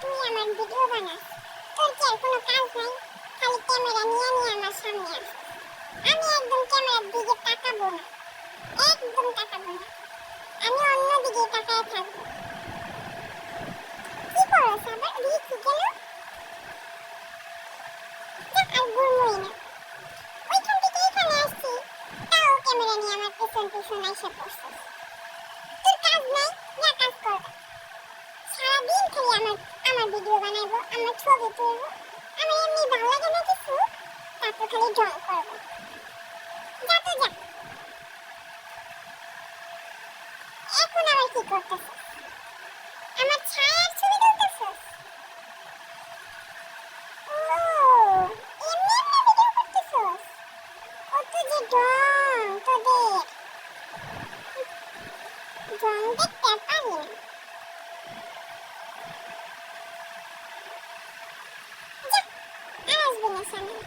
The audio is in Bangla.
তুই আমার ভিডিও বানাস, তোর কি আর কোনো কাজ নাই? খালি ক্যামেরা নিয়ে নিয়ে আমার সামনে আস। আমি একদম ক্যামেরার দিকে তাকাবো না, একদম তাকাবো না। আমি অন্য দিকে তাকায় থাকবো। কি করছ আবার? রিচি গেল আর ঘুরমই না। ওইখান থেকে এখানে আসছি, তাও ক্যামেরা নিয়ে আমার পেছন পেছন এসে পড়ছিস। তোর কাজ নাই, যা কাজ কর। সারাদিন খালি আমার ভিডিও বানাইবো, আমার ছবি তুলবো। আমার এমনি ভালো লাগে না কিছু, তারপর খালি ড্রয়িং করবো। যা তো যা। এখন আবার কি করতেছিস? আমার ছায়ার ছবি তুলতেছিস? ও, এমনি এমনি ভিডিও করতেছিস? কত যে ড্রং তোদের! ড্রং দেখতে আর পারি না। যা, আর আসবি না সামনে।